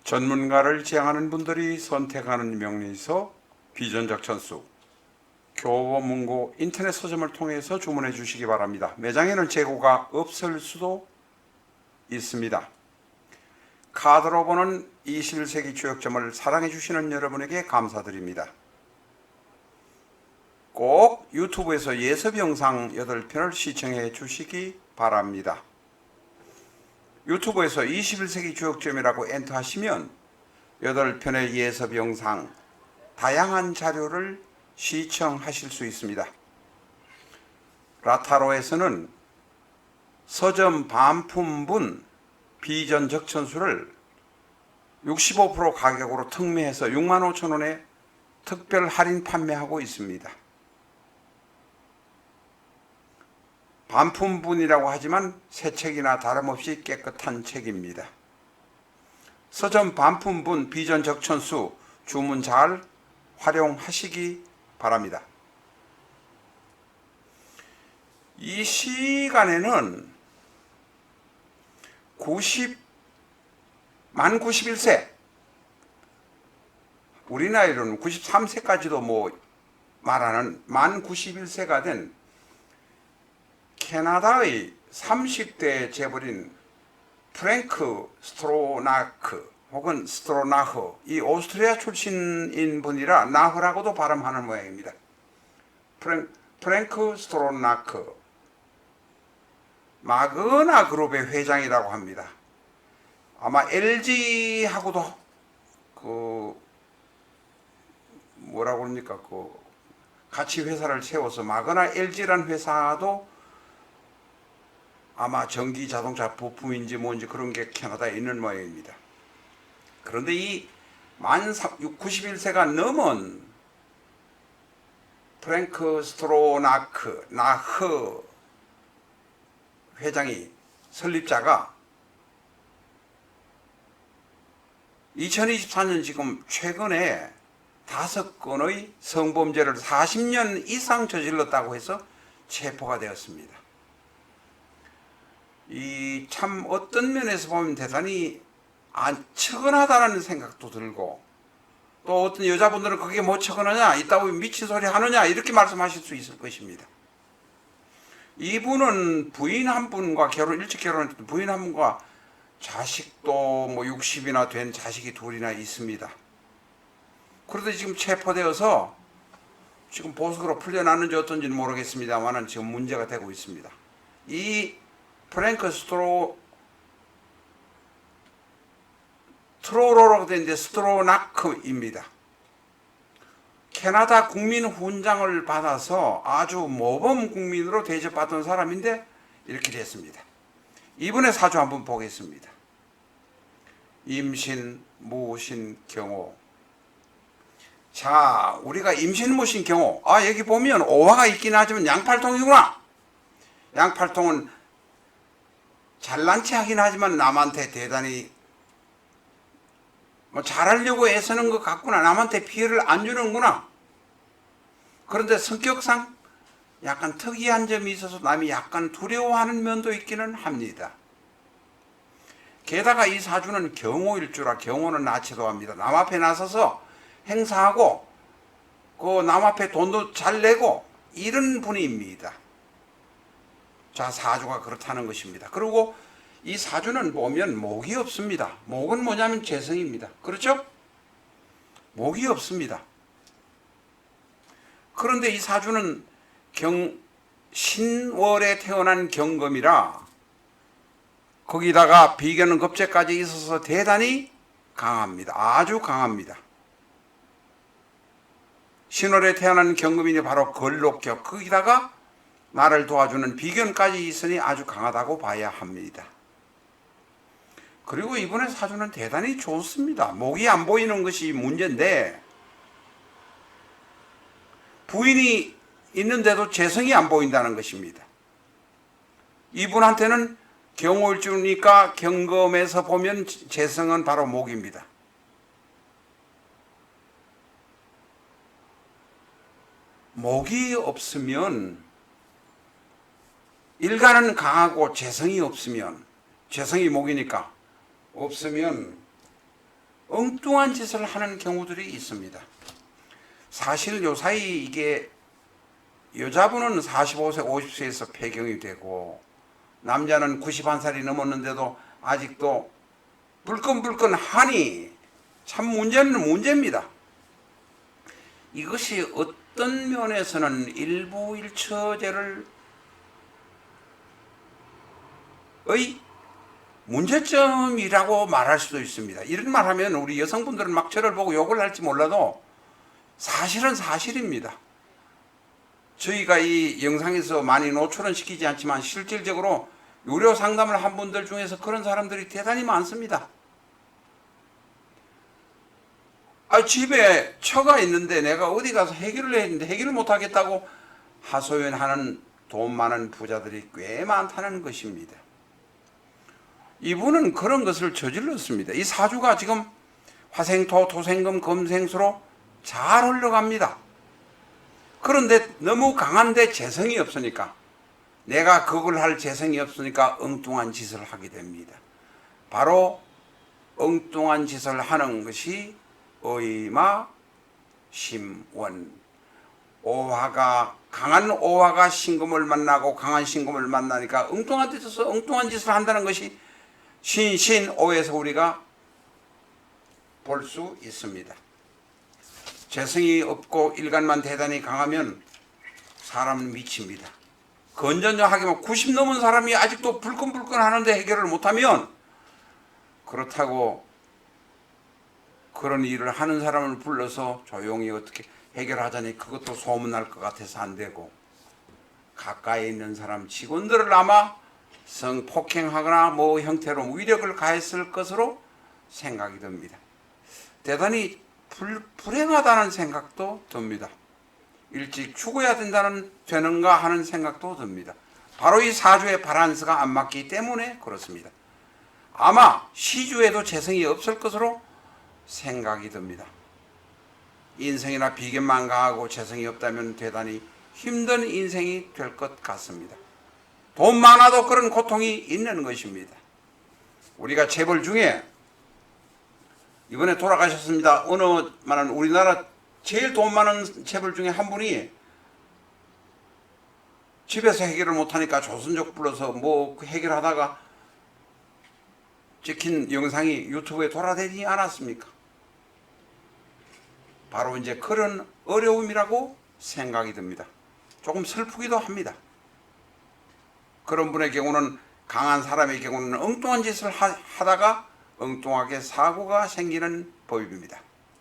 전문가를 지향하는 분들이 선택하는 명리서 비전적 천수 교보문고 인터넷 서점을 통해서 주문해 주시기 바랍니다. 매장에는 재고가 없을 수도 있습니다. 카드로 보는 21세기 주역점을 사랑해 주시는 여러분에게 감사드립니다. 꼭 유튜브에서 예습 영상 8편을 시청해 주시기 바랍니다. 유튜브에서 21세기 주역점이라고 엔터하시면 8편의 예습 영상, 다양한 자료를 시청하실 수 있습니다. 라타로에서는 서점 반품분 비전 적천수를 65% 가격으로 특매해서 65,000원에 특별 할인 판매하고 있습니다. 반품분이라고 하지만 새 책이나 다름없이 깨끗한 책입니다. 서점 반품분 비전 적천수 주문 잘 활용하시기 바랍니다. 이 시간에는 만 91세, 우리 나이로는 93세까지도 말하는 만 91세가 된 캐나다의 30대 재벌인 프랭크 스트로나크 혹은 스트로나흐, 이 오스트리아 출신인 분이라 나흐라고도 발음하는 모양입니다. 프랭크 스트로나크, 마그나 그룹의 회장이라고 합니다. 아마 LG하고도 뭐라고 합니까? 같이 회사를 세워서 마그나 LG라는 회사도 아마 전기 자동차 부품인지 뭔지 그런 게 캐나다에 있는 모양입니다. 그런데 이 만 91세가 넘은 프랭크 스트로나크 나흐 회장이 설립자가 2024년 지금 최근에 5건의 성범죄를 40년 이상 저질렀다고 해서 체포가 되었습니다. 이 참 어떤 면에서 보면 대단히 측은하다는 생각도 들고, 또 어떤 여자분들은 그게 뭐 측은하냐, 이따 보면 미친 소리 하느냐, 이렇게 말씀하실 수 있을 것입니다. 이분은 부인 한 분과 일찍 결혼했던 부인 한 분과 자식도 60이나 된 자식이 둘이나 있습니다. 그런데 지금 체포되어서 지금 보석으로 풀려났는지 어떤지는 모르겠습니다만 지금 문제가 되고 있습니다. 이 프랭크 트로로라고 되는데 스트로나크입니다. 캐나다 국민 훈장을 받아서 아주 모범 국민으로 대접받은 사람인데 이렇게 됐습니다. 이분의 사주 한번 보겠습니다. 임신, 무신, 경호. 자, 우리가 임신, 무신, 경호. 여기 보면 오화가 있긴 하지만 양팔통이구나. 양팔통은 잘난 체 하긴 하지만 남한테 대단히 잘하려고 애쓰는 것 같구나. 남한테 피해를 안 주는구나. 그런데 성격상 약간 특이한 점이 있어서 남이 약간 두려워하는 면도 있기는 합니다. 게다가 이 사주는 경호일주라 경호는 나치도 합니다. 남 앞에 나서서 행사하고 남 앞에 돈도 잘 내고 이런 분입니다. 자, 사주가 그렇다는 것입니다. 그리고 이 사주는 보면 목이 없습니다. 목은 뭐냐면 재성입니다. 그렇죠? 목이 없습니다. 그런데 이 사주는 신월에 태어난 경금이라 거기다가 비견은 겁재까지 있어서 대단히 강합니다. 아주 강합니다. 신월에 태어난 경금이니 바로 걸록격, 거기다가 나를 도와주는 비견까지 있으니 아주 강하다고 봐야 합니다. 그리고 이분의 사주는 대단히 좋습니다. 목이 안 보이는 것이 문제인데 부인이 있는데도 재성이 안 보인다는 것입니다. 이분한테는 경호일주니까 경금에서 보면 재성은 바로 목입니다. 목이 없으면 일간은 강하고 재성이 없으면, 재성이 목이니까 없으면 엉뚱한 짓을 하는 경우들이 있습니다. 사실 요사이 이게 여자분은 45세, 50세에서 폐경이 되고 남자는 91살이 넘었는데도 아직도 불끈불끈하니 참 문제는 문제입니다. 이것이 어떤 면에서는 일부일처제를 의 문제점이라고 말할 수도 있습니다. 이런 말하면 우리 여성분들은 막 저를 보고 욕을 할지 몰라도 사실은 사실입니다. 저희가 이 영상에서 많이 노출은 시키지 않지만 실질적으로 유료 상담을 한 분들 중에서 그런 사람들이 대단히 많습니다. 집에 처가 있는데 내가 어디 가서 해결을 해야 했는데 해결을 못하겠다고 하소연하는 돈 많은 부자들이 꽤 많다는 것입니다. 이분은 그런 것을 저질렀습니다. 이 사주가 지금 화생토, 토생금, 금생수로 잘 흘러갑니다. 그런데 너무 강한데 재성이 없으니까, 내가 그걸 할 재성이 없으니까 엉뚱한 짓을 하게 됩니다. 바로 엉뚱한 짓을 하는 것이 의마, 심원, 오화가, 강한 오화가 신금을 만나고 강한 신금을 만나니까 엉뚱한 짓을 한다는 것이 신오에서 우리가 볼 수 있습니다. 재성이 없고 일간만 대단히 강하면 사람은 미칩니다. 건전하게만 90 넘은 사람이 아직도 불끈불끈 하는데 해결을 못하면, 그렇다고 그런 일을 하는 사람을 불러서 조용히 어떻게 해결하자니 그것도 소문날 것 같아서 안 되고, 가까이 있는 사람 직원들을 아마 성폭행하거나 뭐 형태로 위력을 가했을 것으로 생각이 듭니다. 대단히 불행하다는 생각도 듭니다. 일찍 죽어야 되는가 하는 생각도 듭니다. 바로 이 사주의 바란스가 안 맞기 때문에 그렇습니다. 아마 시주에도 재성이 없을 것으로 생각이 듭니다. 인생이나 비견만 강하고 재성이 없다면 대단히 힘든 인생이 될 것 같습니다. 돈 많아도 그런 고통이 있는 것입니다. 우리가 재벌 중에 이번에 돌아가셨습니다. 우리나라 제일 돈 많은 재벌 중에 한 분이 집에서 해결을 못하니까 조선족 불러서 뭐 해결하다가 찍힌 영상이 유튜브에 돌아다니지 않았습니까? 바로 이제 그런 어려움이라고 생각이 듭니다. 조금 슬프기도 합니다. 그런 분의 경우는, 강한 사람의 경우는 엉뚱한 짓을 하다가 엉뚱하게 사고가 생기는 법입니다.